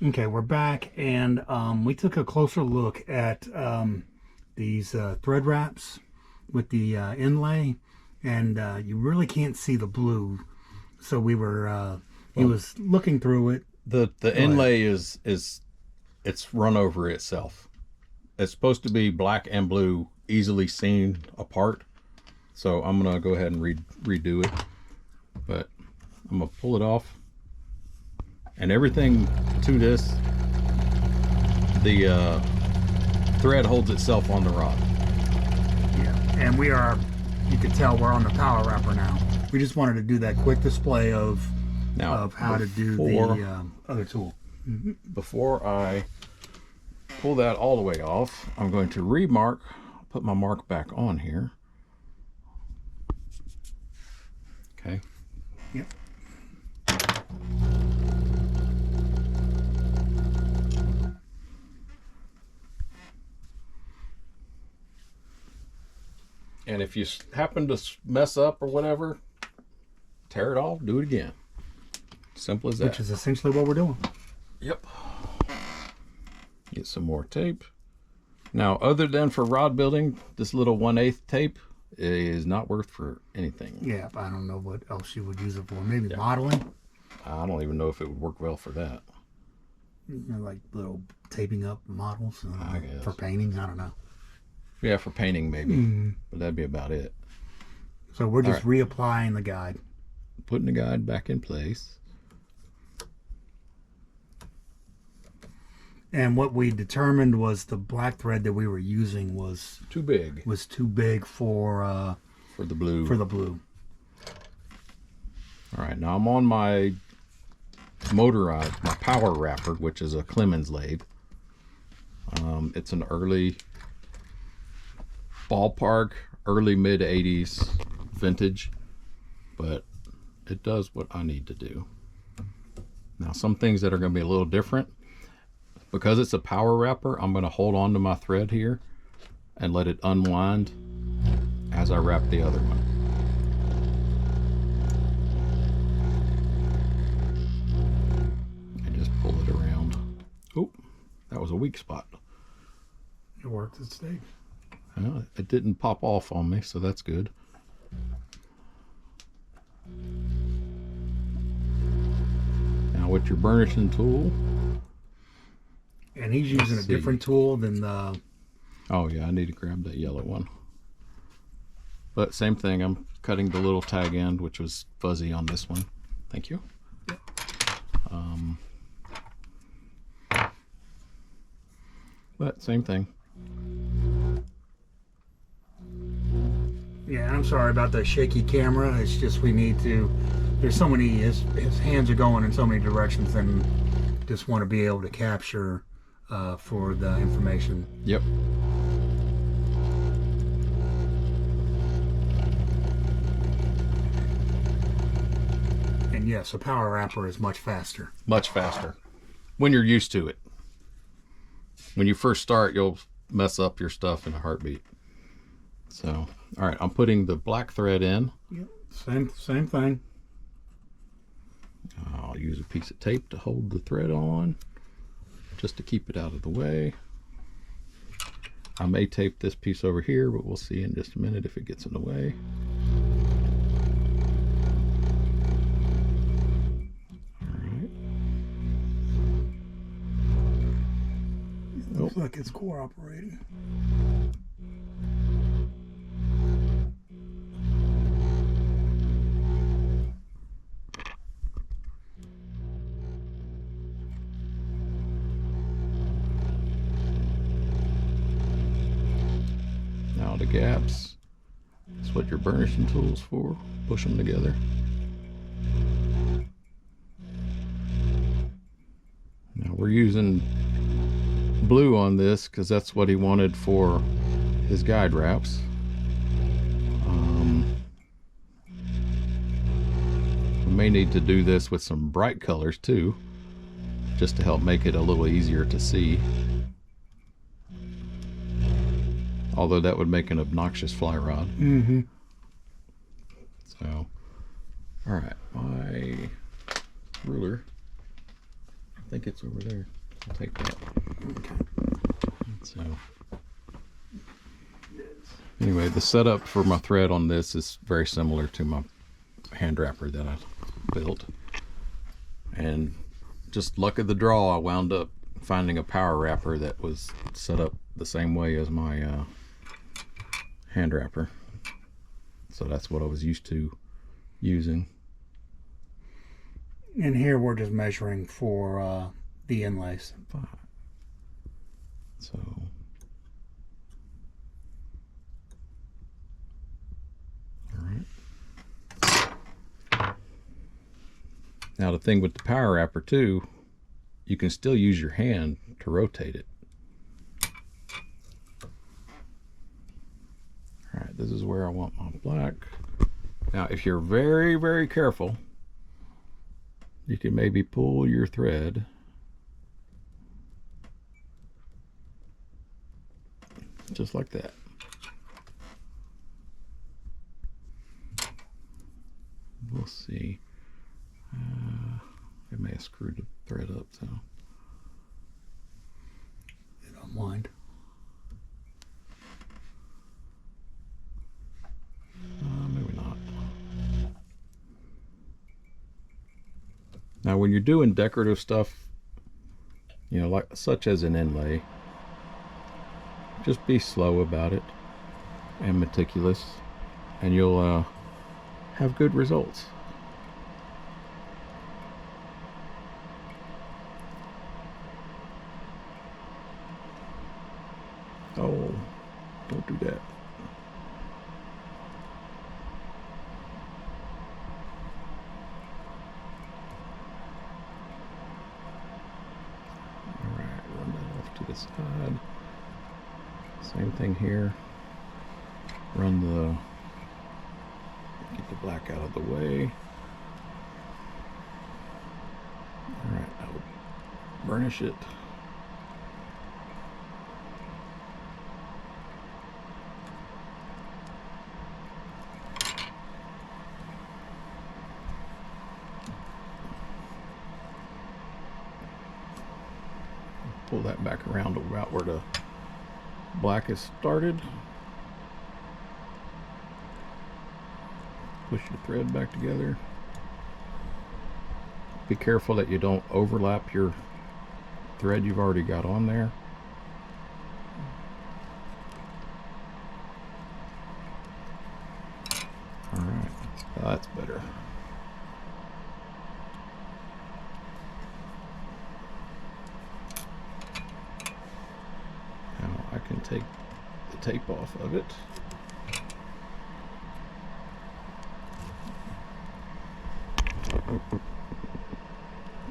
Okay, we're back, and we took a closer look at these thread wraps with the inlay, and you really can't see the blue. So we were, he Well, was looking through it. the Go ahead. inlay is it's run over itself. It's supposed to be black and blue, easily seen apart. So I'm gonna go ahead and redo it, but I'm gonna pull it off, and everything to this, the thread holds itself on the rod. Yeah, and we are, you can tell we're on the power wrapper now. We just wanted to do that quick display of Now, how to do the other tool. before I pull that all the way off, I'm going to put my mark back on here. Okay. Yep. And if you happen to mess up or whatever, tear it off, do it again. Simple as that. Which is essentially what we're doing. Yep. Get some more tape. Now, other than for rod building, this little 1/8 tape is not worth for anything. Yeah, I don't know what else you would use it for. Maybe modeling. I don't even know if it would work well for that. You know, like little taping up models I guess. for painting. I don't know. Yeah, for painting maybe, but that'd be about it. So we're just reapplying the guide. Putting the guide back in place. And what we determined was the black thread that we were using was Too big too big for the blue. the blue. All right, now I'm on my motorized, my power wrapper, which is a Clemens lathe. It's an early ballpark, early mid 80s vintage, but it does what I need to do. Now, some things that are going to be a little different. Because it's a power wrapper, I'm going to hold on to my thread here and let it unwind as I wrap the other one. And just pull it around. Oh, that was a weak spot. It worked. It stayed. Well, it didn't pop off on me, so that's good. Now with your burnishing tool. And he's using a different tool than the... Oh yeah, I need to grab that yellow one. But same thing, I'm cutting the little tag end, which was fuzzy on this one. Thank you. But same thing. Yeah, I'm sorry about the shaky camera. It's just we need to... There's so many... His hands are going in so many directions, and just want to be able to capture for the information. Yep. And yes, a power wrapper is much faster. Much faster. When you're used to it. When you first start, you'll mess up your stuff in a heartbeat. So, all right, I'm putting the black thread in. Yep. Same thing. I'll use a piece of tape to hold the thread on, just to keep it out of the way. I may tape this piece over here, but we'll see in just a minute if it gets in the way. Looks like it's cooperating. Now the gaps, that's what your burnishing tool is for. Push them together. Now we're using blue on this because that's what he wanted for his guide wraps. We may need to do this with some bright colors too, just to help make it a little easier to see. Although that would make an obnoxious fly rod. Mm-hmm. So, all right, my ruler, I think it's over there. I'll take that. Okay. So anyway, the setup for my thread on this is very similar to my hand wrapper that I built. And just luck of the draw, I wound up finding a power wrapper that was set up the same way as my hand wrapper. So that's what I was used to using. And here we're just measuring for the inlays. So all right. Now the thing with the power wrapper too, you can still use your hand to rotate it. All right, this is where I want my black. Now, if you're very, very careful, you can maybe pull your thread just like that. We'll see. I may have screwed the thread up, so. You don't mind. Maybe not. Now, when you're doing decorative stuff, you know, like such as an inlay, just be slow about it and meticulous, and you'll have good results. Oh, don't do that. All right, run that off to the side. Same thing here. Get the black out of the way. All right, I will burnish it. Pull that back around to about where the black is started. Push your thread back together. Be careful that you don't overlap your thread you've already got on there. All right, that's better. Now I can take the tape off of it.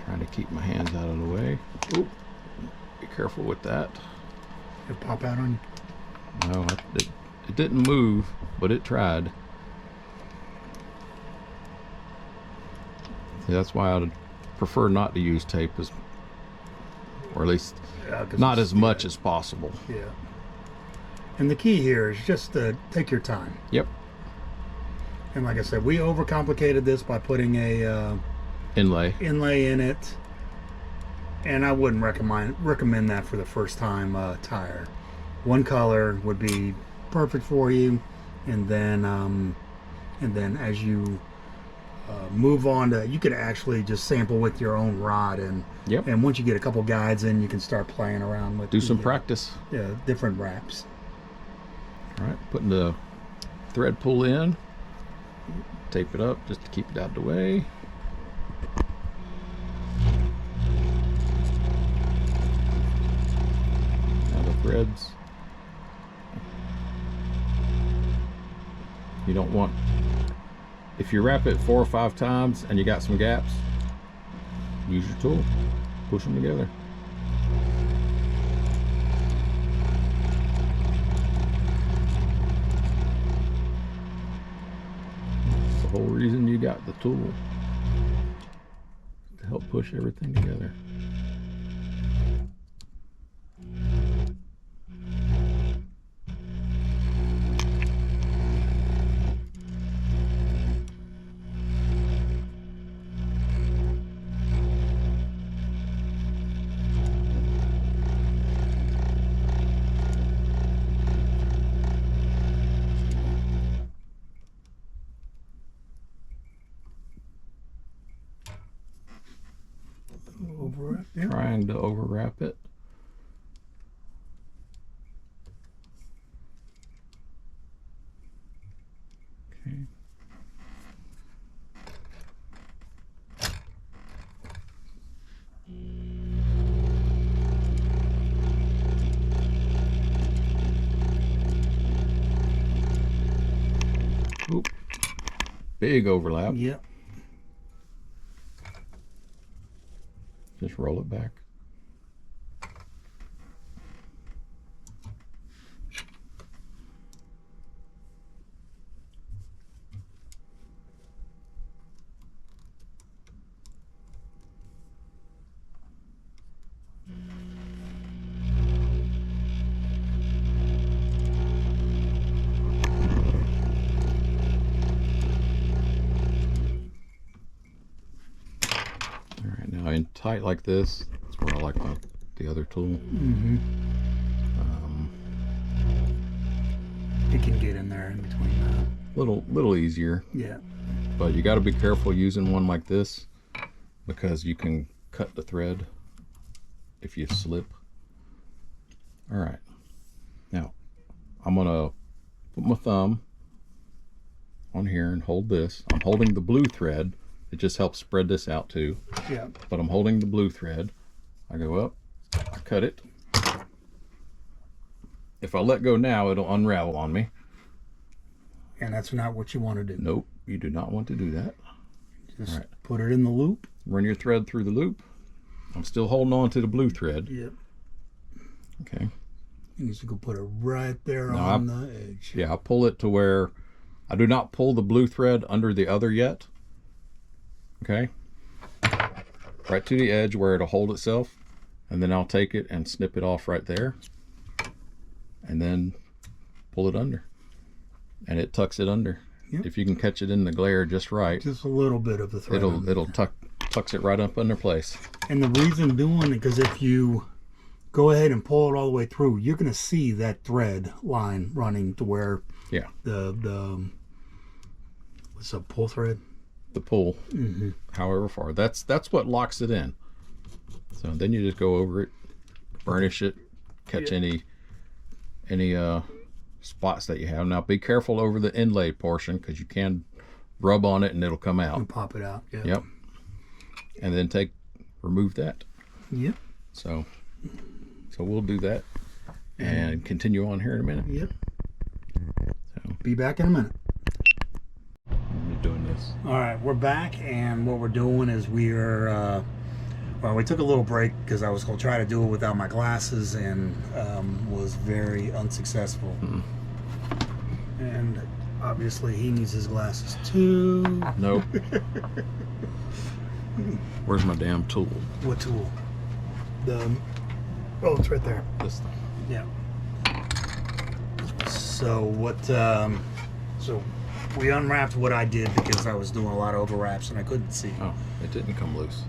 Trying to keep my hands out of the way. Oop, be careful with that. It pop out on you? No, it didn't move, but it tried. See, that's why I'd prefer not to use tape, or at least not as much as possible. Yeah. And the key here is just to take your time. Yep. And like I said, we overcomplicated this by putting a Inlay in it, and I wouldn't recommend that for the first time tire. One color would be perfect for you, and then as you move on to, you could actually just sample with your own rod, and Yep. and once you get a couple guides in, you can start playing around with do some practice. different wraps. All right, putting the thread pull in, tape it up just to keep it out of the way. Now the threads, you don't want, if you wrap it 4 or 5 times and you got some gaps, use your tool, push them together. That's the whole reason you got the tool, to help push everything together. overwrap. Yeah. Trying to overwrap it. Okay. Oop. Big overlap. Yep. Just roll it back. In tight like this, that's where I like the other tool. Mm-hmm. It can get in there in between that. Little easier. Yeah. But you got to be careful using one like this because you can cut the thread if you slip. All right. Now I'm gonna put my thumb on here and hold this. I'm holding the blue thread. It just helps spread this out too. Yeah. But I'm holding the blue thread. I go up, I cut it. If I let go now, it'll unravel on me. And that's not what you want to do. Nope, you do not want to do that. Just put it in the loop. Run your thread through the loop. I'm still holding on to the blue thread. Yep. Okay. You need to go put it right there on the edge. Yeah, I pull it to where I do not pull the blue thread under the other yet. Okay, right to the edge where it'll hold itself, and then I'll take it and snip it off right there, and then pull it under, and it tucks it under. Yep. If you can catch it in the glare just right, just a little bit of the thread, it'll tucks it right up under place. And the reason doing it, because if you go ahead and pull it all the way through, you're going to see that thread line running to where the what's a pull thread. The pull, however far. That's what locks it in. So then you just go over it, burnish it, catch any spots that you have. Now be careful over the inlay portion because you can rub on it and it'll come out. And pop it out. Yeah. Yep. And then remove that. Yep. So we'll do that and continue on here in a minute. Yep. So be back in a minute. Doing this. All right, we're back, and what we're doing is we took a little break because I was going to try to do it without my glasses and was very unsuccessful. And obviously he needs his glasses too. Nope. Where's my damn tool? What tool? Oh, it's right there. This thing. Yeah. So we unwrapped what I did because I was doing a lot of overwraps and I couldn't see. Oh, it didn't come loose.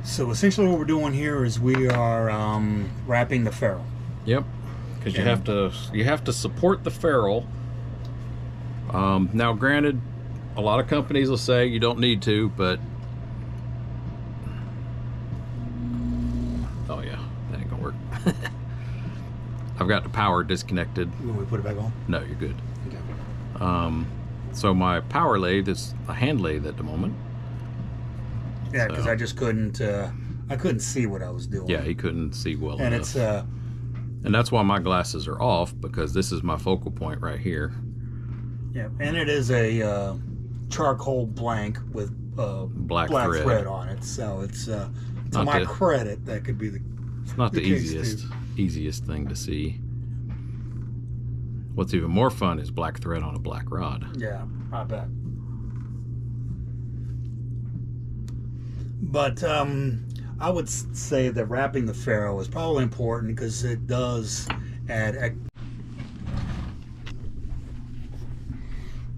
So essentially what we're doing here is we are wrapping the ferrule. Yep. Because you have to support the ferrule. Now granted, a lot of companies will say you don't need to, but oh yeah, that ain't gonna work. I've got the power disconnected. You want me to put it back on? No, you're good. Okay. So my power lathe is a hand lathe at the moment. Yeah, because I just couldn't. I couldn't see what I was doing. Yeah, he couldn't see well and enough. And that's why my glasses are off, because this is my focal point right here. Yeah, and it is a charcoal blank with black thread on it. So it's to my credit, that could be the. It's not the easiest thing to see. What's even more fun is black thread on a black rod. Yeah, I bet. But I would say that wrapping the ferrule is probably important because it does add.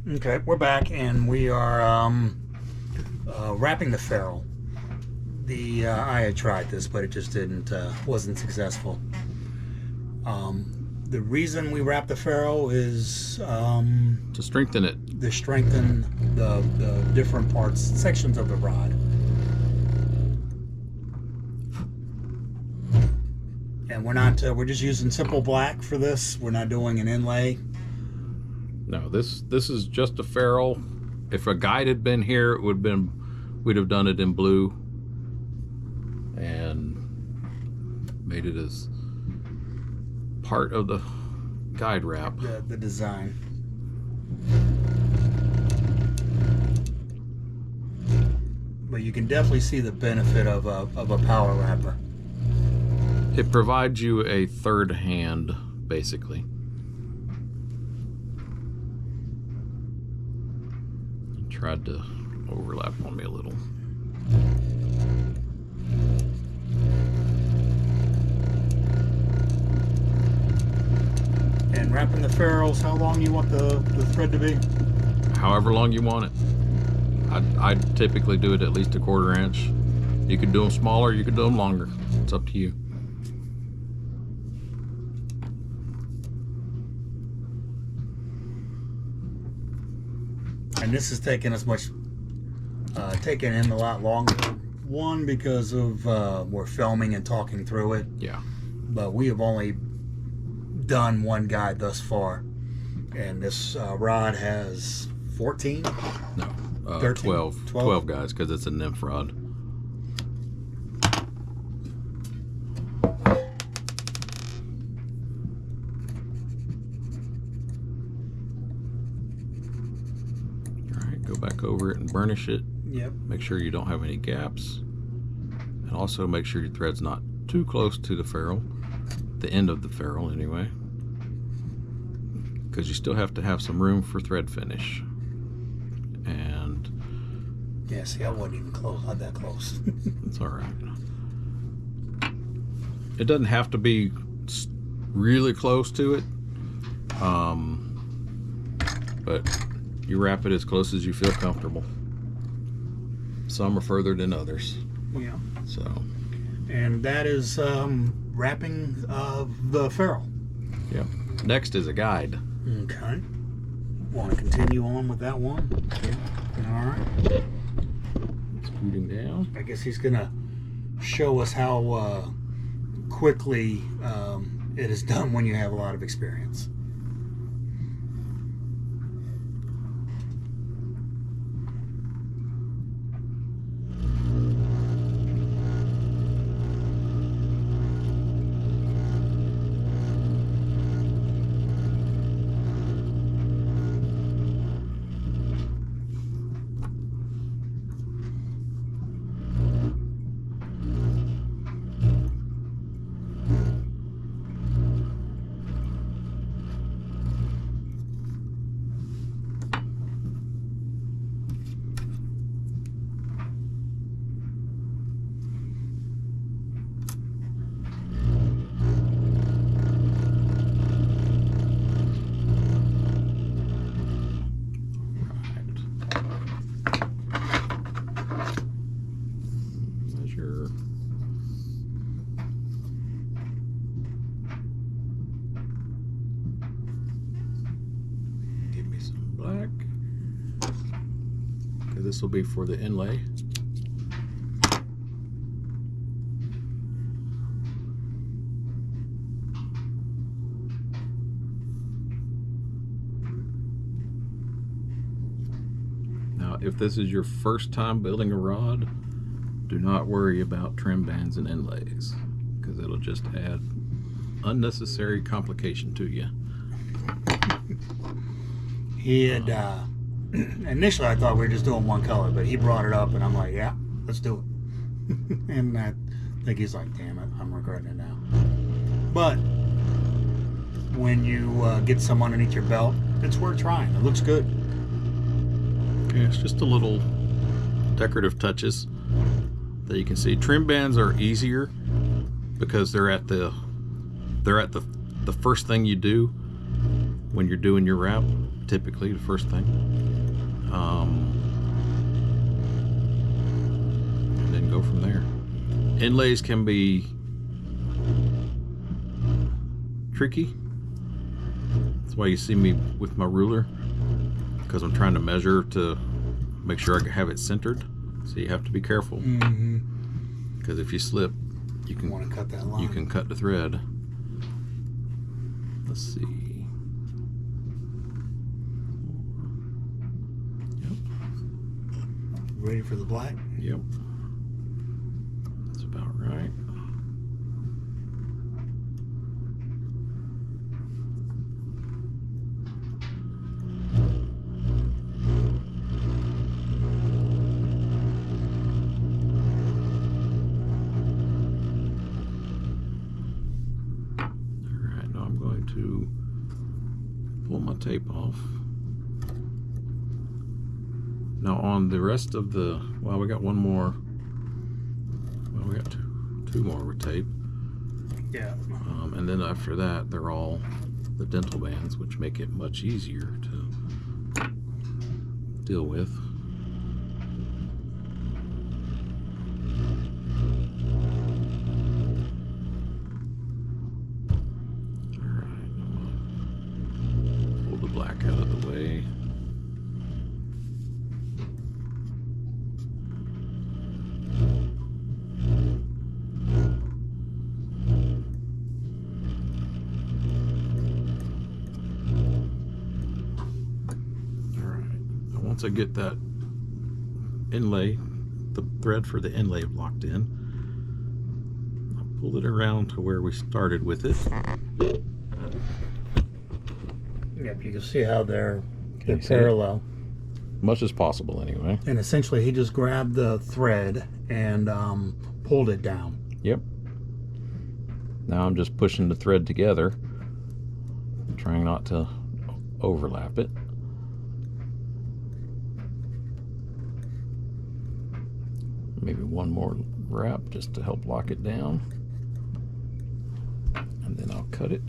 Okay, we're back and we are wrapping the ferrule. I had tried this, but it just wasn't successful. The reason we wrap the ferrule is to strengthen it. To strengthen the different sections of the rod. And we're not, we're just using simple black for this. We're not doing an inlay. No, this is just a ferrule. If a guide had been here, it would have been, we'd have done it in blue and made it as part of the guide wrap. The design. But you can definitely see the benefit of a power wrapper. It provides you a third hand, basically. It tried to overlap on me a little. And wrapping the ferrules, how long you want the thread to be? However long you want it. I typically do it at least 1/4 inch. You could do them smaller, you could do them longer. It's up to you. And this is taking us taking in a lot longer. One, because of we're filming and talking through it. Yeah. But we have only done one guide thus far, and this rod has 14. No. 13? 12 guys, because it's a nymph rod. Alright, go back over it and burnish it. Yep. Make sure you don't have any gaps. And also make sure your thread's not too close to the ferrule. The end of the ferrule, anyway. Because you still have to have some room for thread finish. And yeah, see, I wasn't even close, not that close. it's all right. It doesn't have to be really close to it, but you wrap it as close as you feel comfortable. Some are further than others. Yeah. So. And that is wrapping the ferrule. Yep. Next is a guide. Okay. Want to continue on with that one? Okay. All right. Scooting down. I guess he's gonna show us how quickly it is done when you have a lot of experience. This will be for the inlay. Now, if this is your first time building a rod, do not worry about trim bands and inlays, because it'll just add unnecessary complication to you. He had initially I thought we were just doing one color, but he brought it up and I'm like, yeah, let's do it. And I think he's like, damn it, I'm regretting it now. But when you get some underneath your belt, it's worth trying. It looks good. Yeah, it's just a little decorative touches that you can see. Trim bands are easier because they're at the first thing you do when you're doing your wrap. Typically, the first thing. And then go from there. Inlays can be tricky. That's why you see me with my ruler, because I'm trying to measure to make sure I have it centered. So you have to be careful, because if you slip, you can want to cut that line. You can cut the thread. Let's see. Yep. Ready for the black? Yep. That's about right. To pull my tape off. Now on the rest of the, well, we got one more, well, we got two more with tape. Yeah. And then after that, they're all the dental bands, which make it much easier to deal with. Black out of the way. Alright, now once I get that inlay, the thread for the inlay locked in, I'll pull it around to where we started with it. Yep, you can see how they're parallel. Much as possible, anyway. And essentially, he just grabbed the thread and pulled it down. Yep. Now I'm just pushing the thread together, trying not to overlap it. Maybe one more wrap just to help lock it down. And then I'll cut it.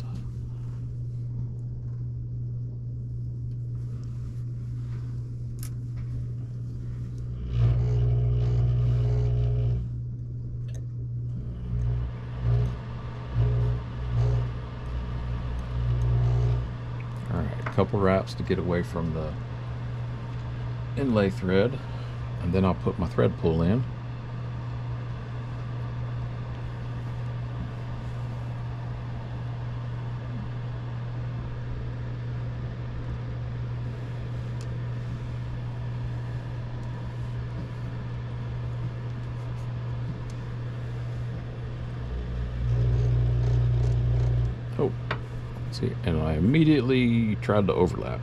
Couple wraps to get away from the inlay thread, and then I'll put my thread pull in. Oh. See, and I immediately tried to overlap.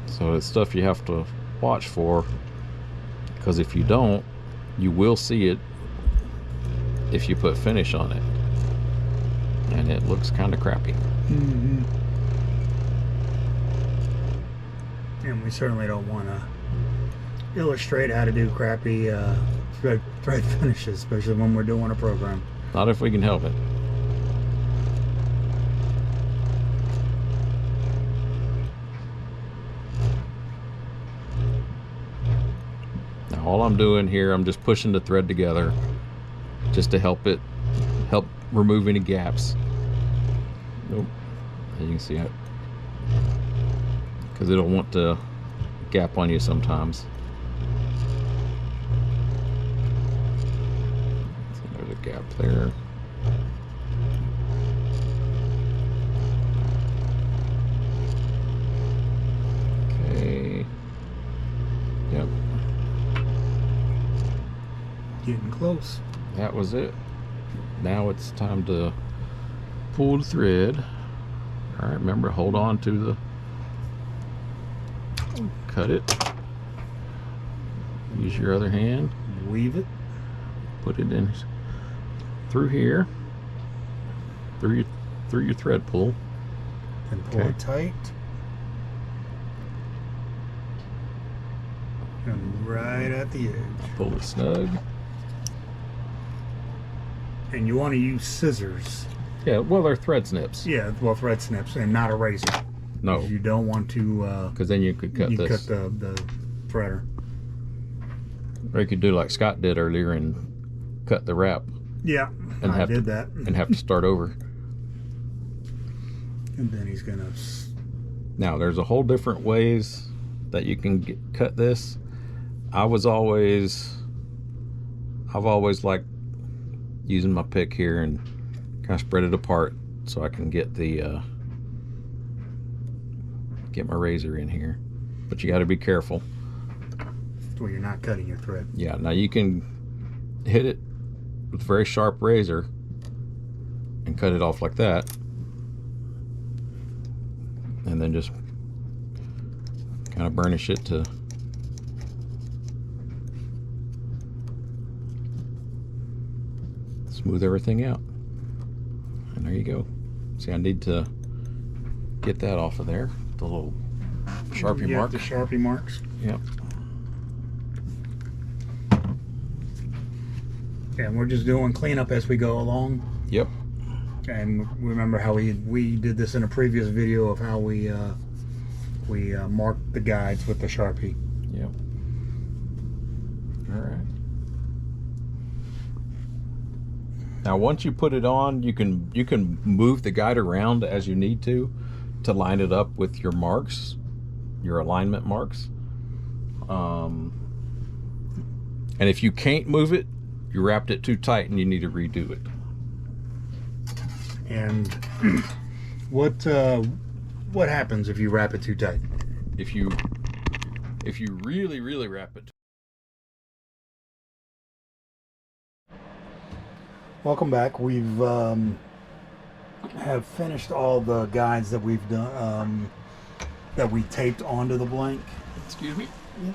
So it's stuff you have to watch for, because if you don't, you will see it if you put finish on it, and it looks kind of crappy. Mm-hmm. And we certainly don't want to illustrate how to do crappy thread finishes, especially when we're doing a program. Not if we can help it. All I'm doing here, I'm just pushing the thread together just to help remove any gaps. Nope. And you can see it, because it'll want to gap on you sometimes. So there's a gap there. Okay. Yep. Getting close. That was it. Now it's time to pull the thread. All right, remember, hold on to the, cut it. Use your other hand. Weave it. Put it in through here, through your thread pull. And pull it tight. And right at the edge. Pull it snug. And you want to use scissors. Yeah, well, they're thread snips. Yeah, well, thread snips, and not a razor. No. You don't want to... because then you could cut this. Cut the threader. Or you could do like Scott did earlier and cut the wrap. Yeah, and I did that. And have to start over. And then he's going to... Now, there's a whole different ways that you can cut this. I've always liked using my pick here and kind of spread it apart so I can get the get my razor in here. But you got to be careful. Where you're not cutting your thread. Yeah, now you can hit it with a very sharp razor and cut it off like that, and then just kind of burnish it to smooth everything out. And there you go. See, I need to get that off of there, the little Sharpie mark. The Sharpie marks. Yep. And we're just doing cleanup as we go along. Yep. And remember how we did this in a previous video of how we marked the guides with the Sharpie. Yep. All right. Now, once you put it on, you can move the guide around as you need to line it up with your marks, your alignment marks. And if you can't move it, you wrapped it too tight and you need to redo it. And what happens if you wrap it too tight? If you really wrap it. Welcome back. We've have finished all the guides that we've done that we taped onto the blank. Excuse me. Yep.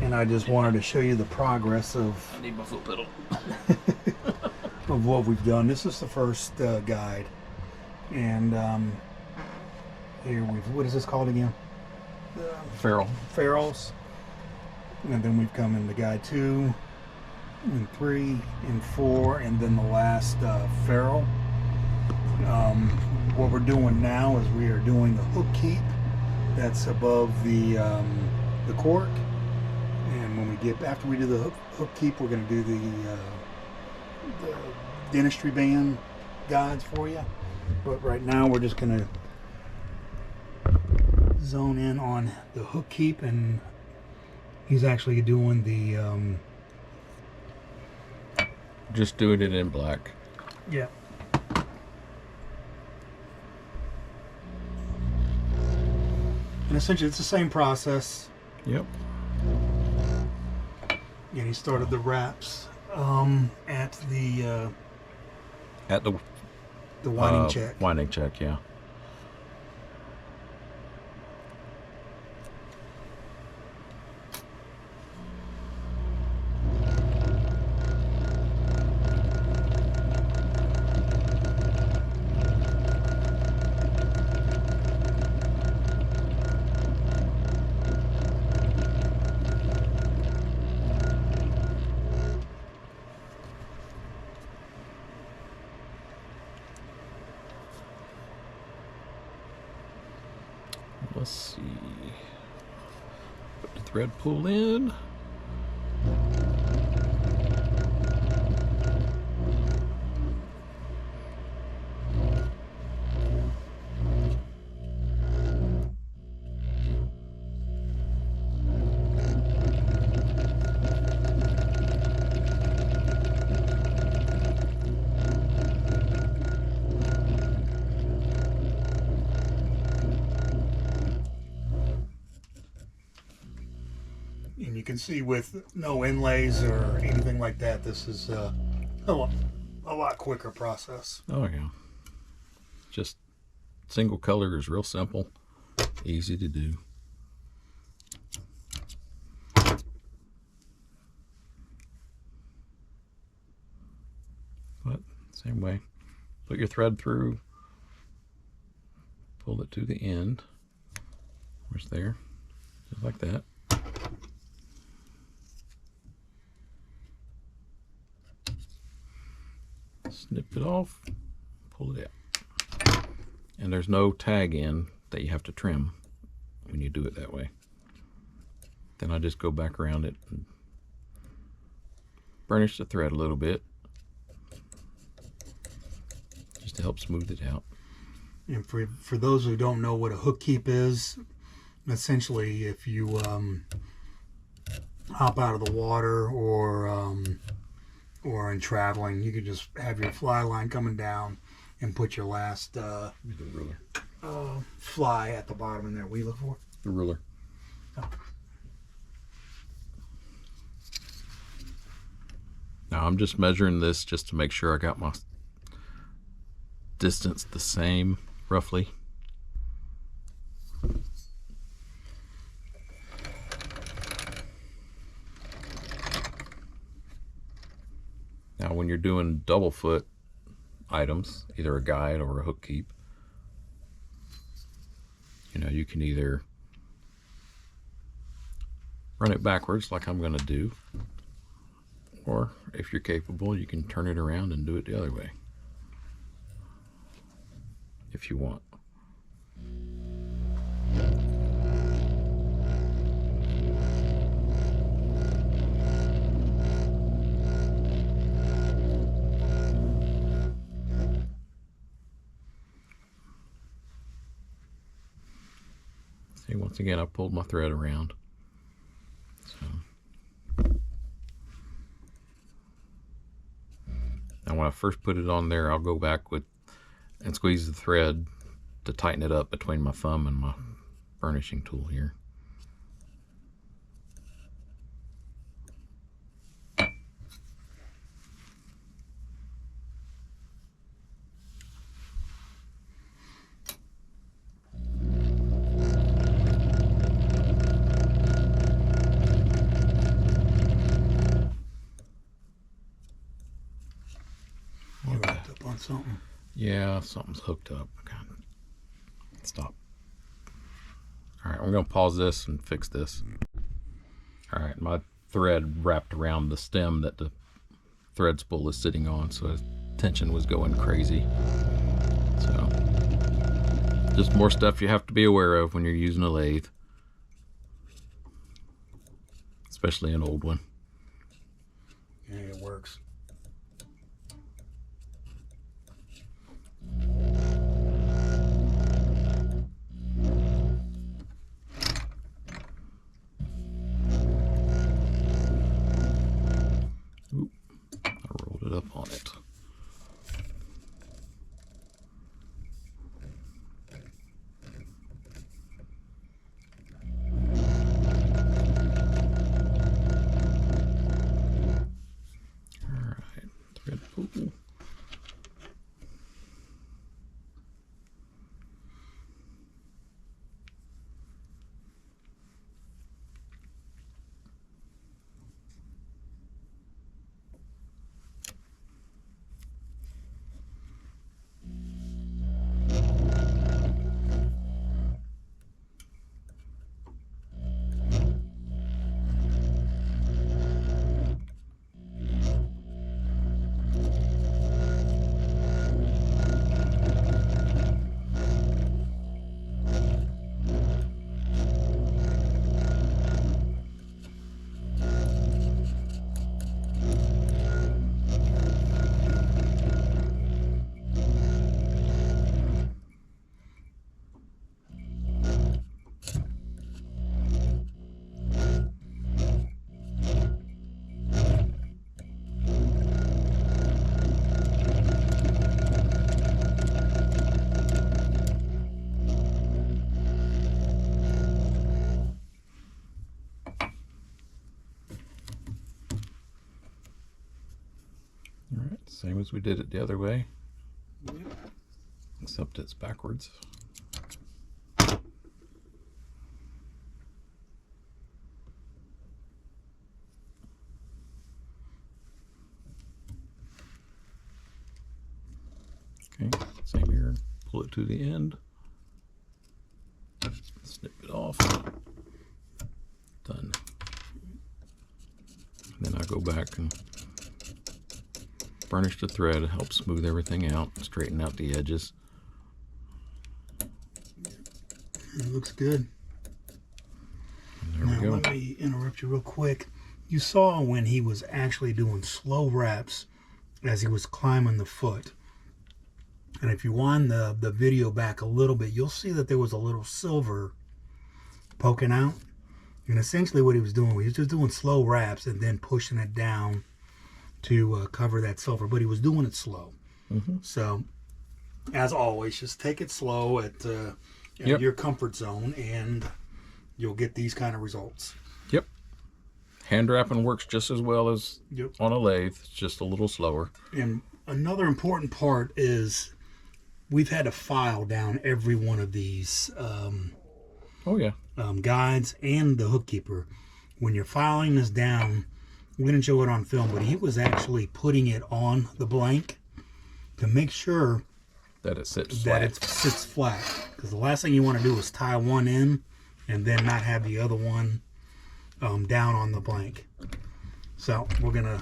And I just wanted to show you the progress of I need my foot pedal. of what we've done. This is the first guide, and here what is this called again? Ferrules. And then we've come into guide 2 and 3 and 4, and then the last ferrule. What we're doing now is we are doing the hook keep that's above the cork. And when we get after we do the hook keep, we're going to do the dentistry band guides for you. But right now we're just going to zone in on the hook keep, and he's actually doing the Just doing it in black. yeah. And essentially it's the same process. Yep. And he started the wraps at the winding check. Winding check, yeah. Let's see. Put the thread pull in. And you can see with no inlays or anything like that, this is a lot quicker process. Oh yeah. Just single color is real simple, easy to do. But same way, put your thread through, pull it to the end, where's there, just like that. Snip it off, pull it out. And there's no tag in that you have to trim when you do it that way. Then I just go back around it and burnish the thread a little bit just to help smooth it out. And for those who don't know what a hook keep is, essentially if you hop out of the water or or in traveling, you could just have your fly line coming down and put your last The ruler. fly at the bottom in there. What are you looking for? The ruler. Oh. Now I'm just measuring this just to make sure I got my distance the same, roughly. Now when you're doing double foot items, either a guide or a hook keep, you know, you can either run it backwards like I'm going to do, or if you're capable, you can turn it around and do it the other way if you want. See, once again, I pulled my thread around. So now when I first put it on there, I'll go back with and squeeze the thread to tighten it up between my thumb and my burnishing tool here. Something. Yeah, something's hooked up. Okay. Stop. All right, I'm going to pause this and fix this. All right, my thread wrapped around the stem that the thread spool is sitting on, so tension was going crazy. So, just more stuff you have to be aware of when you're using a lathe, especially an old one. Yeah, it works. Oop, I rolled it up on it. Alright, thread pool. Alright, same as we did it the other way. Yep. Except it's backwards. Okay, same here. Pull it to the end. Snip it off. Done. Then I go back and burnish the thread, help smooth everything out, straighten out the edges. It looks good. And there we go. Let me interrupt you real quick. You saw when he was actually doing slow wraps as he was climbing the foot. And if you wind the video back a little bit, you'll see that there was a little silver poking out. And essentially what he was doing, he was just doing slow wraps and then pushing it down to cover that silver, but he was doing it slow. Mm-hmm. So, as always, just take it slow at your comfort zone, and you'll get these kind of results. Yep. Hand wrapping works just as well as on a lathe. It's just a little slower. And another important part is we've had to file down every one of these guides and the hook keeper. When you're filing this down, we didn't show it on film, but he was actually putting it on the blank to make sure that it sits flat. Because the last thing you want to do is tie one in and then not have the other one down on the blank. So we're gonna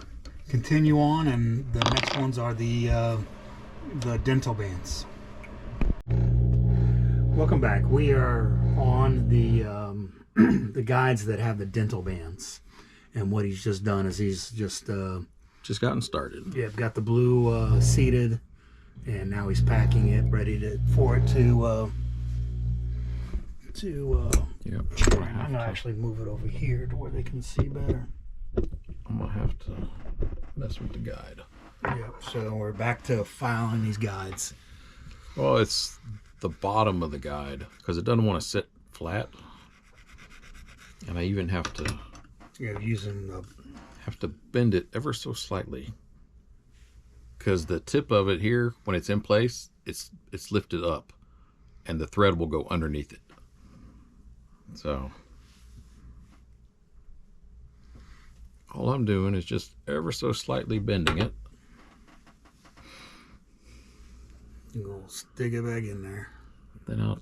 continue on, and the next ones are the dental bands. Welcome back. We are on the the guides that have the dental bands, and what he's just done is he's just gotten started. Yeah, got the blue seated, and now he's packing it, ready for it to. I'm gonna actually move it over here to where they can see better. I'm gonna have to mess with the guide. Yep. So we're back to filing these guides. Well, it's the bottom of the guide because it doesn't want to sit flat, and I even have to have to bend it ever so slightly because the tip of it here, when it's in place, it's lifted up, and the thread will go underneath it. So all I'm doing is just ever so slightly bending it. We'll stick it back in there. Then I'll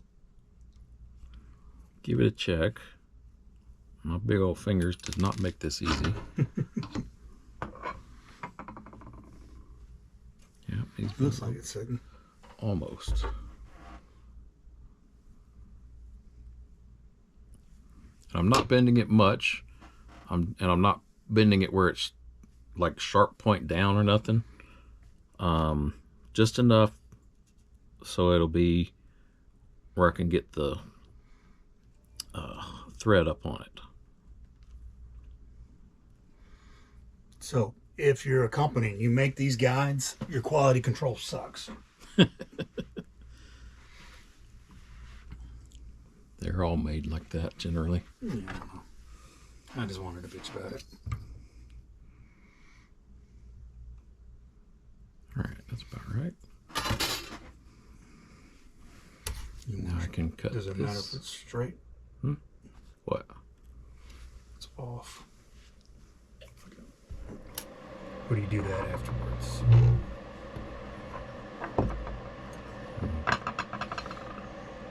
give it a check. My big old fingers does not make this easy. Yeah, looks like it's sitting. Almost. And I'm not bending it much. I'm not bending it where it's like sharp point down or nothing. Just enough so it'll be where I can get the thread up on it. So if you're a company and you make these guides, your quality control sucks. They're all made like that generally. Yeah, I don't know. I just wanted to bitch about it. All right, that's about right. Now I can cut this. Does it matter if it's straight? What? It's off. What do you do that afterwards?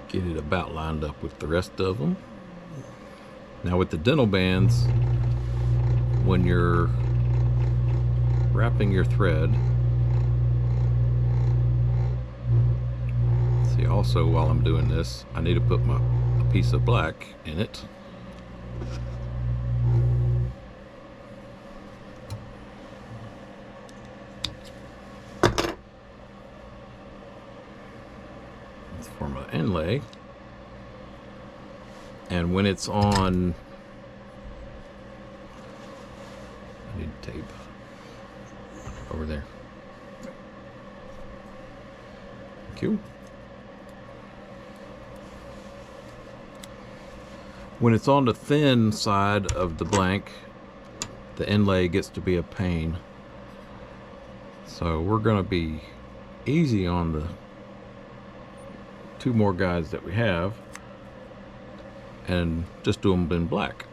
Get it about lined up with the rest of them. Now with the dental bands, when you're wrapping your thread, see, also while I'm doing this, I need to put a piece of black in it. It's for my inlay. And when it's on, I need tape over there. Thank you. When it's on the thin side of the blank, the inlay gets to be a pain. So we're going to be easy on the two more guides that we have and just do them in black.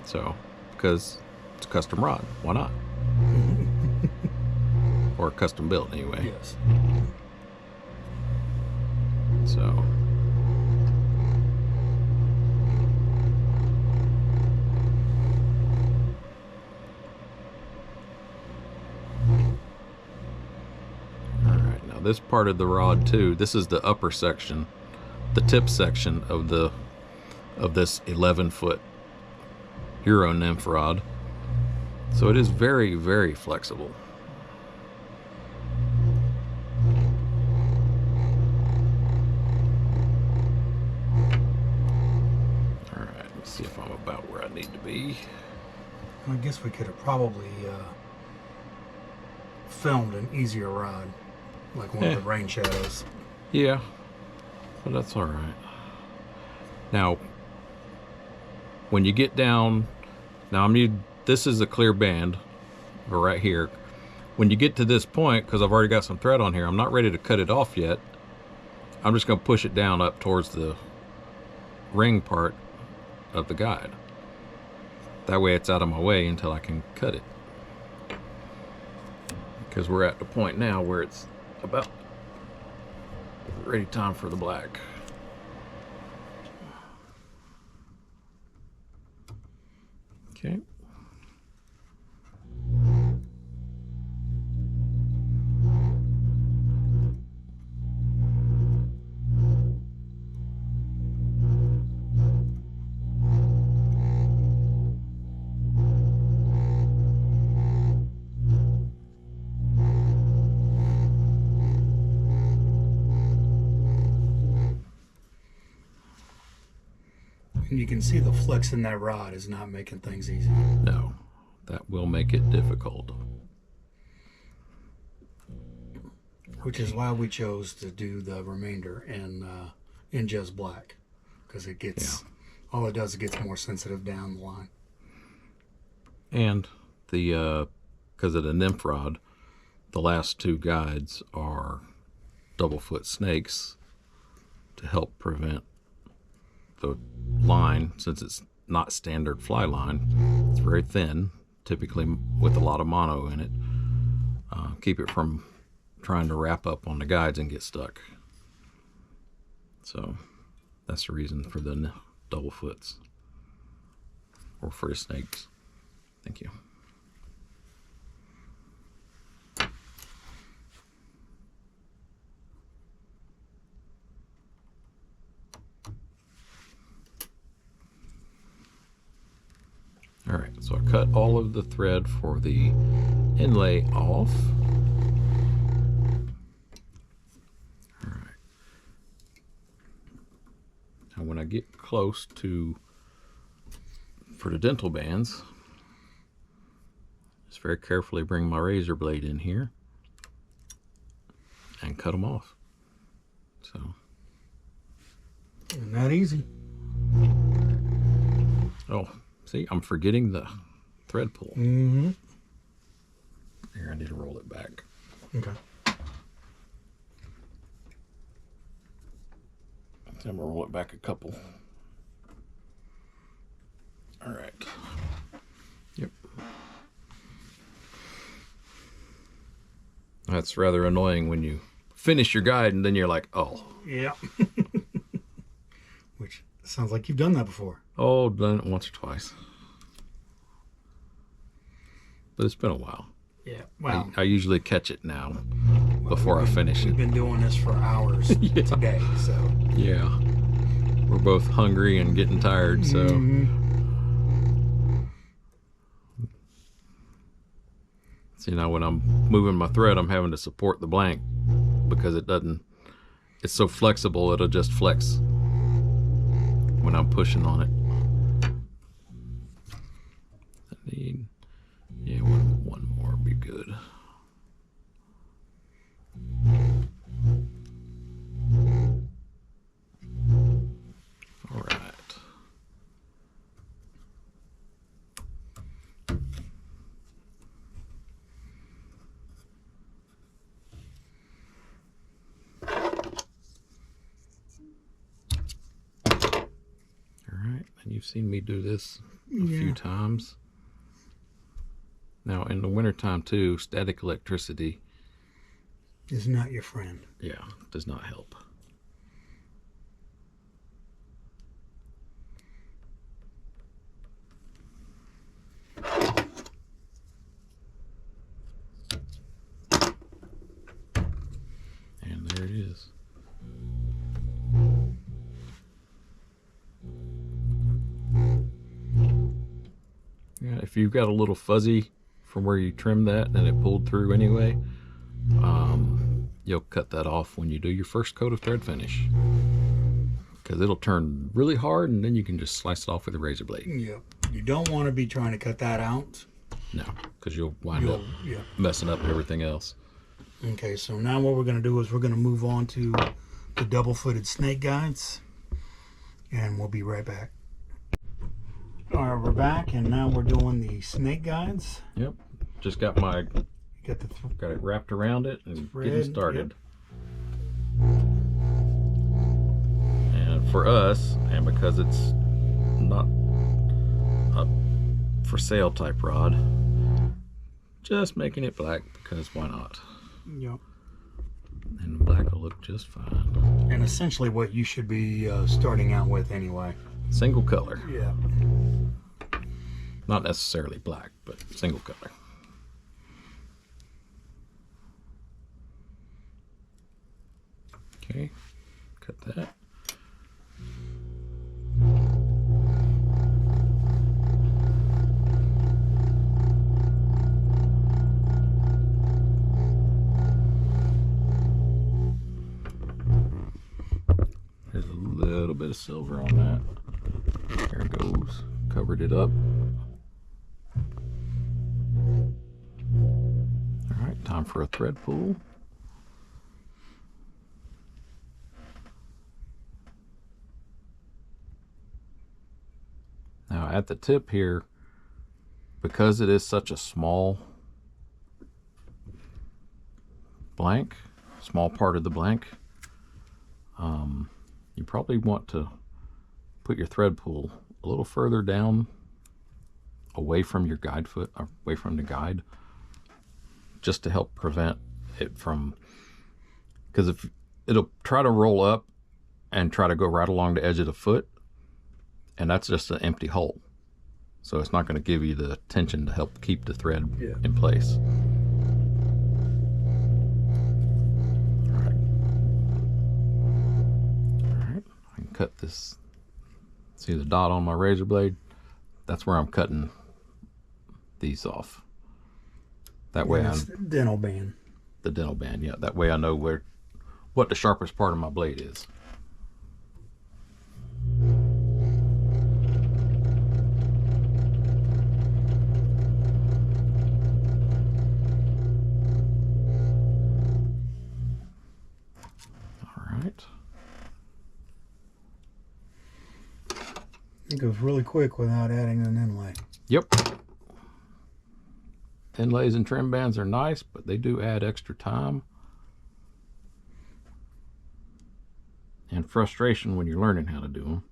So, because it's a custom rod, why not? Or a custom build anyway. Yes. So this part of the rod too, this is the upper section, the tip section of this 11-foot Euro nymph rod. So it is very, very flexible. All right, let's see if I'm about where I need to be. I guess we could have probably filmed an easier rod, like one of the rain shadows. Yeah, but that's all right. Now, when you get down, this is a clear band, right here. When you get to this point, because I've already got some thread on here, I'm not ready to cut it off yet. I'm just going to push it down up towards the ring part of the guide. That way it's out of my way until I can cut it. Because we're at the point now where it's about ready time for the black. Okay. And you can see the flex in that rod is not making things easy. No, that will make it difficult. Which is why we chose to do the remainder in just black, because it gets all it does, it gets more sensitive down the line. And the because of the nymph rod, the last two guides are double foot snakes to help prevent the line, since it's not standard fly line. It's very thin, typically with a lot of mono in it. Keep it from trying to wrap up on the guides and get stuck. So that's the reason for the double foots, or for the snakes. Thank you. All right, so I cut all of the thread for the inlay off. All right. Now when I get close to, for the dental bands, just very carefully bring my razor blade in here and cut them off. So. Isn't that easy? Oh. See, I'm forgetting the thread pull. Mm-hmm. Here, I need to roll it back. Okay. I'm going to roll it back a couple. All right. Yep. That's rather annoying when you finish your guide and then you're like, oh. Yeah. Which sounds like you've done that before. Oh, done it once or twice. But it's been a while. Yeah, well. I usually catch it now before I finish it. We've been doing this for hours today, so. Yeah. We're both hungry and getting tired, so. See, now when I'm moving my thread, I'm having to support the blank because it's so flexible, it'll just flex when I'm pushing on it. I need, yeah, one more would be good. All right. And you've seen me do this a few times. Now, in the wintertime too, static electricity is not your friend. Yeah, does not help. And there it is. Yeah, if you've got a little fuzzy from where you trimmed that and it pulled through anyway, you'll cut that off when you do your first coat of thread finish, because it'll turn really hard and then you can just slice it off with a razor blade. Yep. You don't want to be trying to cut that out No, because you'll wind up messing up everything else. Okay, so now what we're going to do is we're going to move on to the double-footed snake guides, and we'll be right back. All right, we're back, and now we're doing the snake guides. Yep, just got it wrapped around it and getting started. Yep. And for us, and because it's not a for sale type rod, just making it black because why not? Yep. And black will look just fine. And essentially what you should be starting out with anyway. Single color. Yeah. Not necessarily black, but single color. Okay, cut that. There's a little bit of silver on that. There it goes. Covered it up. All right, time for a thread pull. Now at the tip here, because it is such a small blank, small part of the blank, you probably want to put your thread pull a little further down, away from your guide foot, or away from the guide, just to help prevent it from, because if it'll try to roll up and try to go right along the edge of the foot, and that's just an empty hole, so it's not going to give you the tension to help keep the thread in place. All right, I can cut this. See the dot on my razor blade? That's where I'm cutting these off. That way I'm the dental band. The dental band, yeah. That way I know what the sharpest part of my blade is. All right. It goes really quick without adding an inlay. Yep. Inlays and trim bands are nice, but they do add extra time and frustration when you're learning how to do them.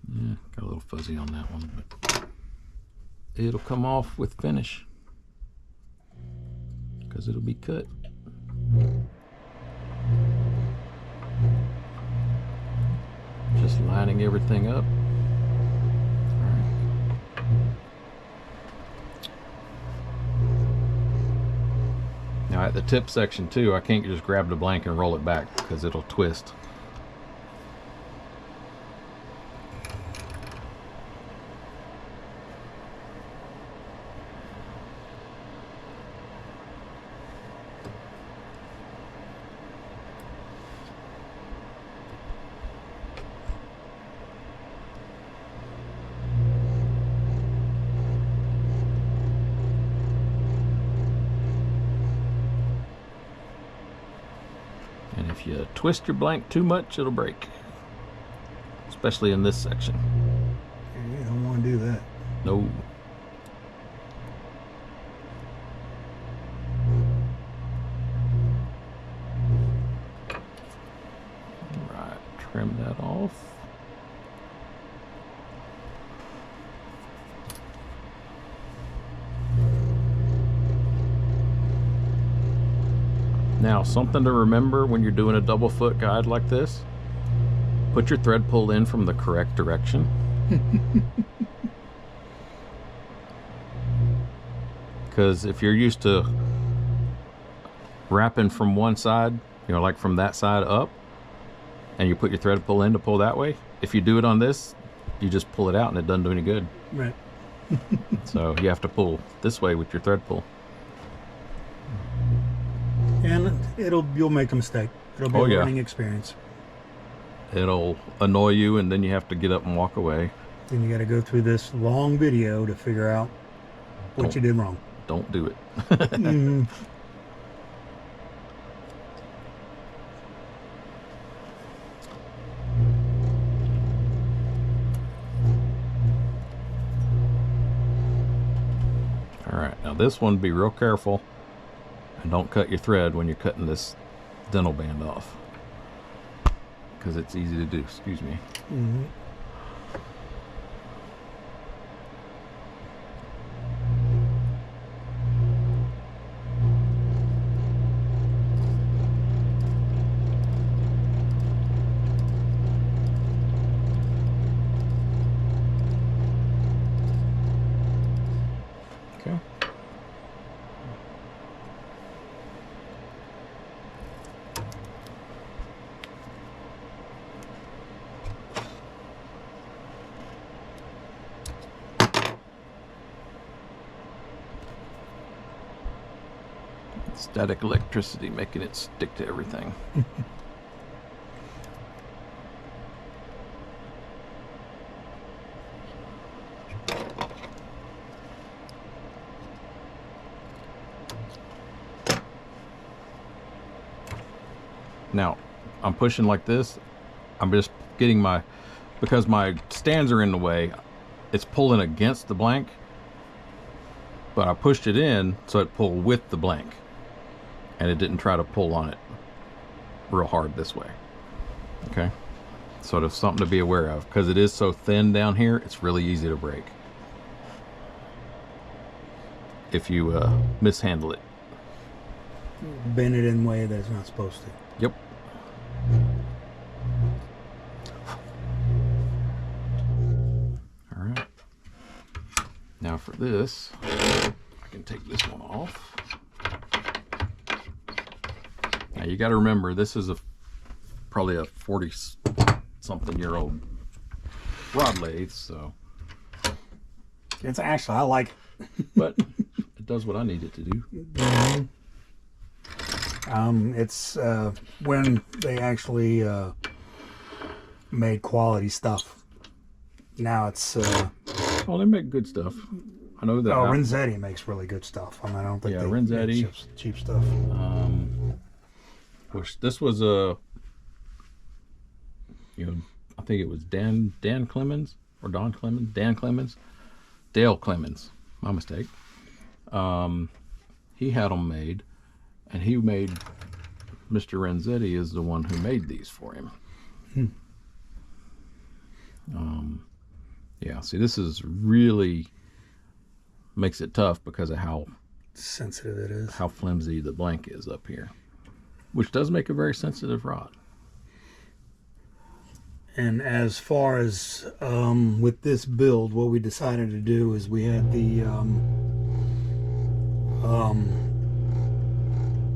Yeah, got a little fuzzy on that one, but it'll come off with finish because it'll be cut. Just lining everything up. All right. Now at the tip section too, I can't just grab the blank and roll it back because it'll twist. And if you twist your blank too much, it'll break. Especially in this section. You don't want to do that. No. Alright, trim that off. Now, something to remember when you're doing a double foot guide like this, put your thread pull in from the correct direction. Because if you're used to wrapping from one side, you know, like from that side up, and you put your thread pull in to pull that way, if you do it on this, you just pull it out and it doesn't do any good. Right. So you have to pull this way with your thread pull. And you'll make a mistake. It'll be Oh, a yeah. learning experience. It'll annoy you, and then you have to get up and walk away. Then you got to go through this long video to figure out what you did wrong. Don't do it. Mm. All right, now this one, be real careful and don't cut your thread when you're cutting this dental band off, because it's easy to do. Excuse me. Mm-hmm. Okay. Static electricity making it stick to everything. Now, I'm pushing like this. I'm just getting because my stands are in the way, it's pulling against the blank, but I pushed it in so it pulled with the blank, and it didn't try to pull on it real hard this way. Okay, so there's something to be aware of, because it is so thin down here, it's really easy to break if you mishandle it. Bend it in a way that it's not supposed to. Yep. All right. Now for this, I can take this one off. Now you got to remember, this is probably a 40-something-year-old rod lathe, so. It's actually, I like it. But it does what I need it to do. It's when they actually made quality stuff. Now it's Oh, they make good stuff. I know that. Renzetti makes really good stuff. I mean, I don't think Yeah, they Renzetti. make cheap stuff. Which this was I think it was Dan Clemens or Don Clemens, Dan Clemens, Dale Clemens. My mistake. He had them made, and he made Mr. Renzetti is the one who made these for him. Yeah, see, this is really makes it tough because of how sensitive it is, how flimsy the blank is up here, which does make a very sensitive rod. And as far as with this build, what we decided to do is we had the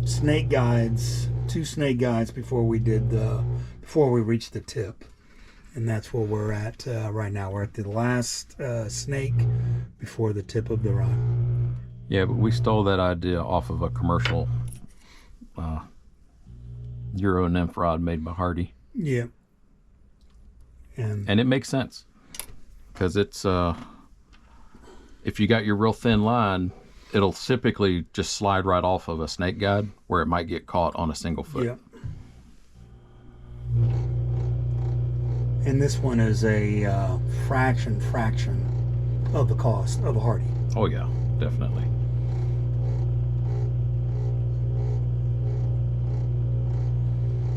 snake guides, 2 snake guides before we reached the tip, and that's where we're at right now. We're at the last snake before the tip of the rod. Yeah, but we stole that idea off of a commercial Euro nymph rod made by Hardy. Yeah. And it makes sense, because it's if you got your real thin line, it'll typically just slide right off of a snake guide where it might get caught on a single foot. Yeah. And this one is a fraction of the cost of a Hardy. Oh yeah, definitely.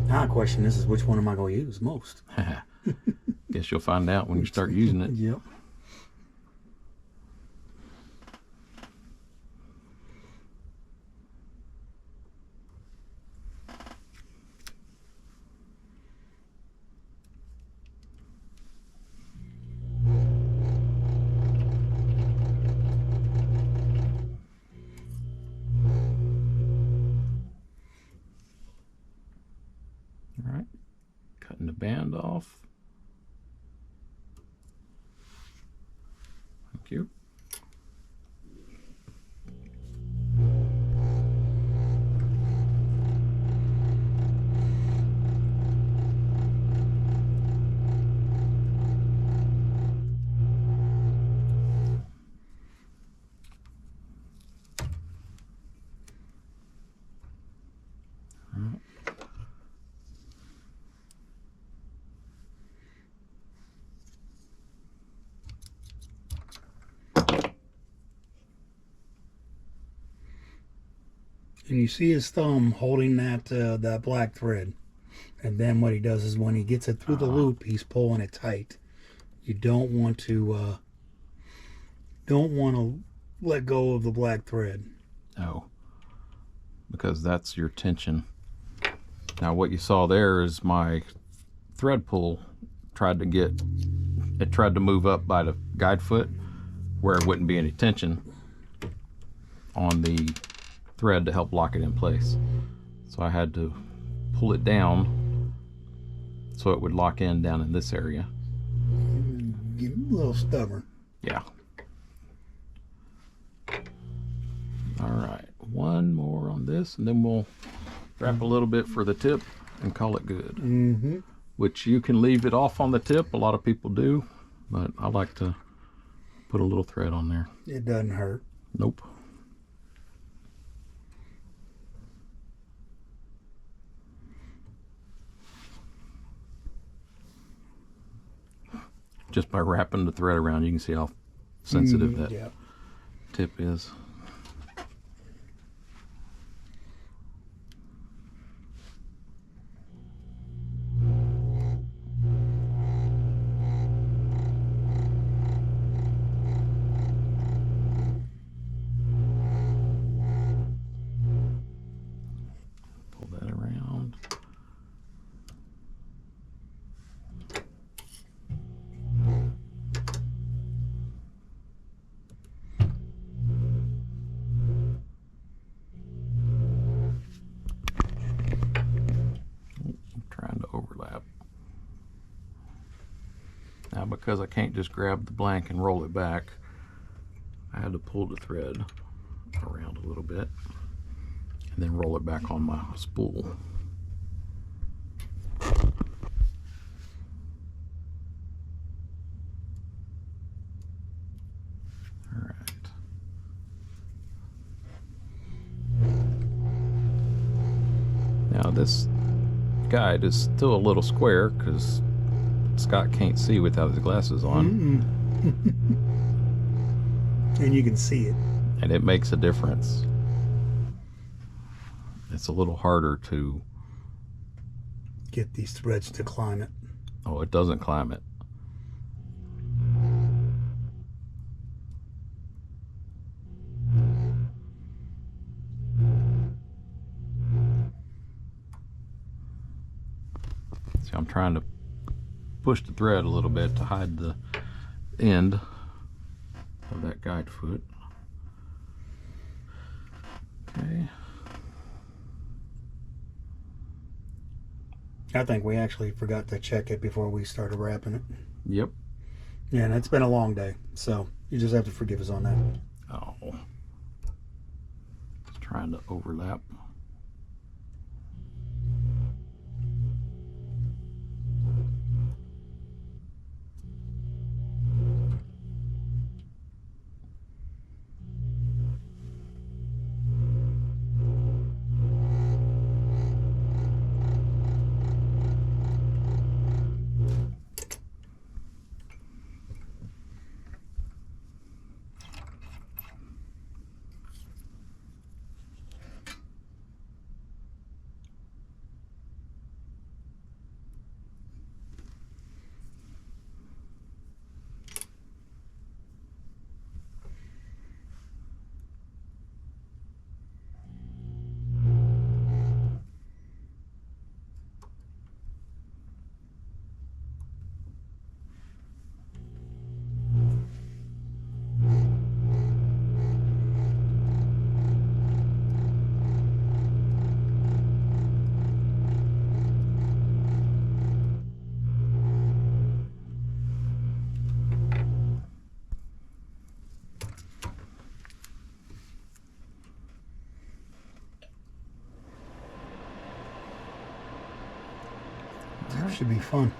Now the question is which one am I going to use most? Guess you'll find out when you start using it. Yep. All right, cutting the band off. Thank you. And you see his thumb holding that black thread. And then what he does is when he gets it through the loop, he's pulling it tight. You don't want to let go of the black thread. No, because that's your tension. Now what you saw there is my thread pull tried to move up by the guide foot where it wouldn't be any tension on the thread to help lock it in place. So I had to pull it down so it would lock in down in this area. Get a little stubborn. Yeah. All right, one more on this, and then we'll wrap a little bit for the tip and call it good. Mm-hmm. Which you can leave it off on the tip. A lot of people do, but I like to put a little thread on there. It doesn't hurt. Nope. Just by wrapping the thread around, you can see how sensitive that tip is. Pull that around. Now because I can't just grab the blank and roll it back, I had to pull the thread around a little bit and then roll it back on my spool. Alright. Now this guide is still a little square because Scott can't see without his glasses on. And you can see it. And it makes a difference. It's a little harder to get these threads to climb it. Oh, it doesn't climb it. See, I'm trying to push the thread a little bit to hide the end of that guide foot. Okay. I think we actually forgot to check it before we started wrapping it. Yep. Yeah, and it's been a long day, so you just have to forgive us on that. Oh. Just trying to overlap. That should be fun.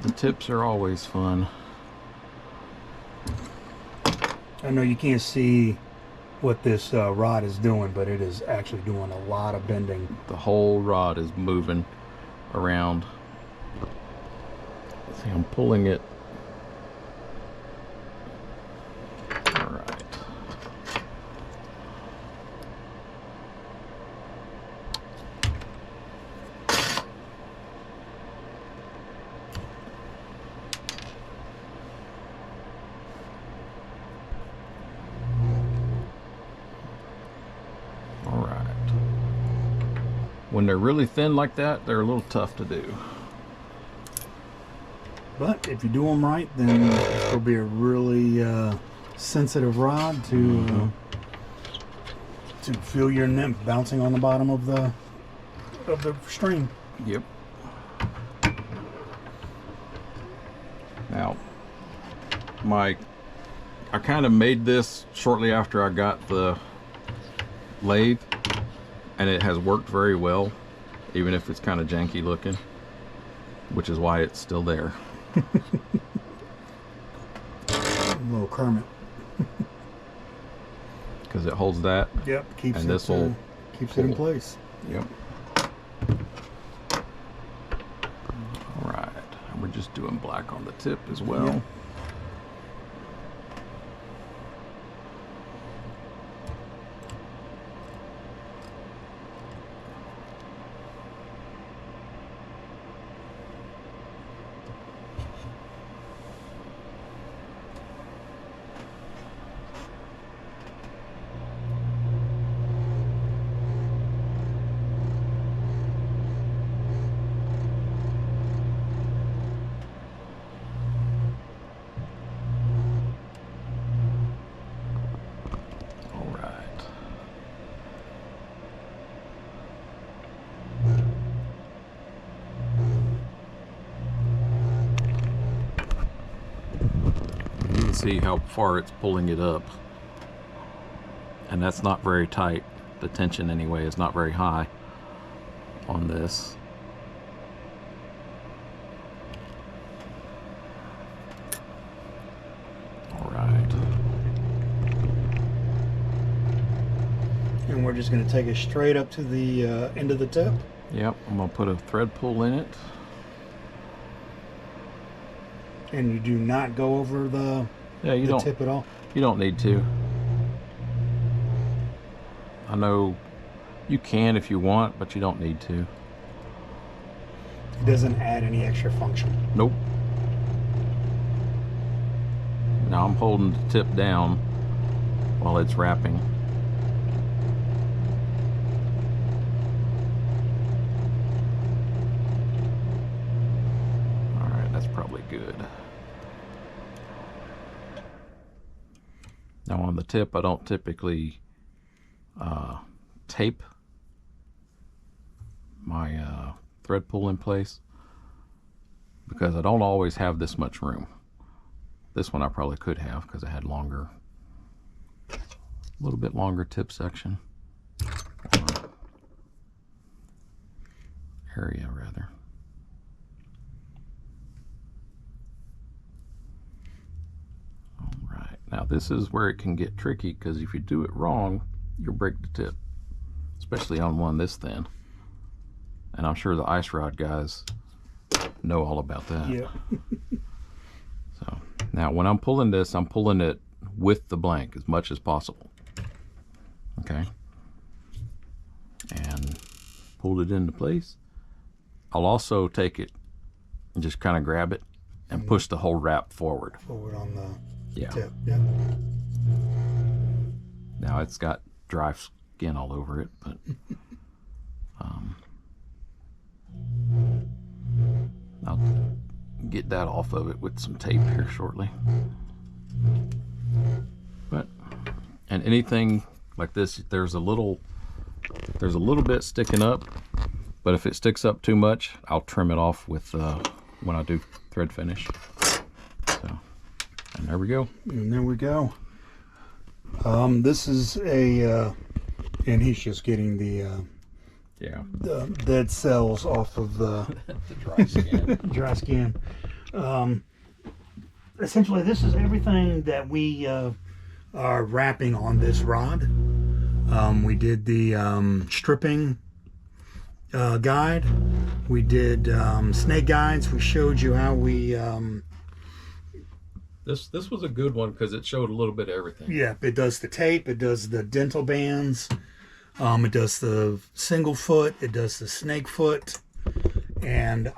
The tips are always fun. I know you can't see what this rod is doing, but it is actually doing a lot of bending. The whole rod is moving around. See, I'm pulling it. All right. when they're really thin like that, they're a little tough to do. But if you do them right, then it's will be a really sensitive rod to feel your nymph bouncing on the bottom of the string. Yep. Now, I kind of made this shortly after I got the lathe, and it has worked very well, even if it's kind of janky looking, which is why it's still there. Little Kermit. Because it holds that. Yep, keeps and it this will keeps it in place. Yep. All right, and we're just doing black on the tip as well. Yep. See how far it's pulling it up, and that's not very tight. The tension anyway is not very high on this. All right, And we're just going to take it straight up to the end of the tip. yep, I'm gonna put a thread pull in it. And you do not go over the tip at all. You don't need to. I know you can if you want, but you don't need to. It doesn't add any extra function. Nope. Now I'm holding the tip down while it's wrapping. All right, that's probably good. Now on the tip, I don't typically tape my thread pull in place because I don't always have this much room. This one I probably could have because it had a little bit longer tip section. Area rather. Now this is where it can get tricky because if you do it wrong, you'll break the tip, especially on one this thin. And I'm sure the ice rod guys know all about that. Yeah. So now when I'm pulling this, I'm pulling it with the blank as much as possible. Okay. And pulled it into place. I'll also take it and just kind of grab it and push the whole wrap forward. Forward on the Yeah. tip. Yeah. Now it's got dry skin all over it, but I'll get that off of it with some tape here shortly. And anything like this, there's a little bit sticking up, but if it sticks up too much, I'll trim it off with when I do thread finish. So, and there we go. And there we go. This is a, and he's just getting the dead cells off of the, the dry skin. dry skin. Essentially, this is everything that we are wrapping on this rod. We did the stripping guide. We did snake guides. We showed you how we This was a good one because it showed a little bit of everything. yeah, it does the tape, it does the dental bands, it does the single foot, it does the snake foot, and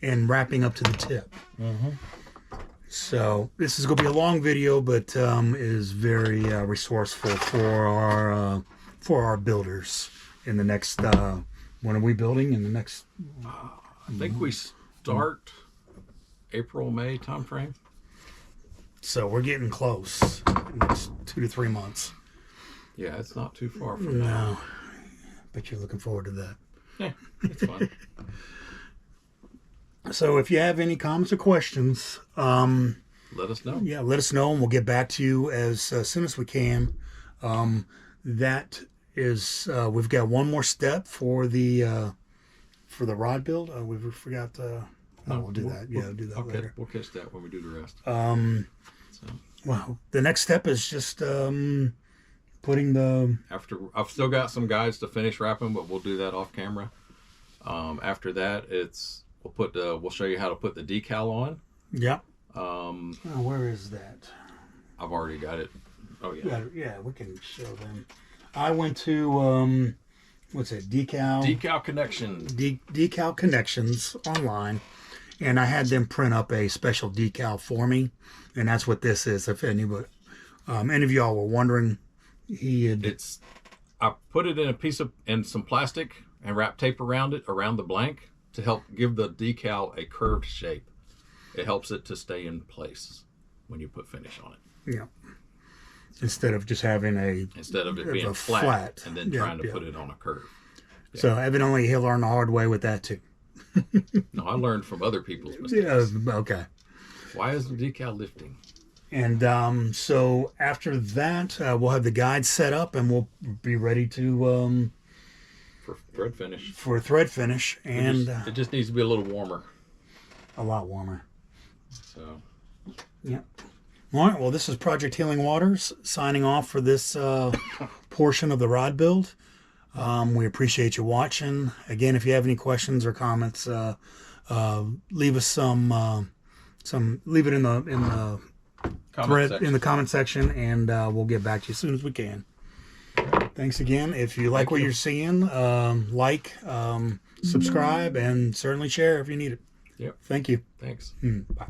wrapping up to the tip. So this is going to be a long video, but is very resourceful for our builders in the next When are we building in the next? I think we start April, May timeframe. So we're getting close. Next 2 to 3 months. Yeah, it's not too far from now. No, but you're looking forward to that. Yeah, it's fun. So if you have any comments or questions, Let us know. yeah, let us know, and we'll get back to you as soon as we can. That is, we've got one more step for the rod build. We forgot. We'll do that. Yeah, we'll do that later. We'll catch that when we do the rest. Well, the next step is just putting the. After I've still got some guides to finish wrapping, but we'll do that off camera. After that, we'll show you how to put the decal on. Yep. Where is that? I've already got it. Oh yeah. Yeah, we can show them. I went to what's it? Decal Connections. Decal Connections online, and I had them print up a special decal for me, and that's what this is. If any of y'all were wondering, I put it in some plastic and wrap tape around the blank to help give the decal a curved shape. It helps it to stay in place when you put finish on it. Yeah. Instead of just having it being flat and then trying to put it on a curve. Yeah. So evidently he'll learn the hard way with that too. No, I learned from other people's mistakes. Okay. Why is the decal lifting? And so after that, we'll have the guide set up, and we'll be ready to For thread finish. For thread finish, and it just needs to be a little warmer. A lot warmer. So. Yeah. All right. Well, this is Project Healing Waters signing off for this portion of the rod build. We appreciate you watching. Again, if you have any questions or comments, leave us leave it in the thread in the comment section, and we'll get back to you as soon as we can. Thanks again. If you like what you're seeing, subscribe, and certainly share if you need it. Yep. Thank you. Thanks. Bye.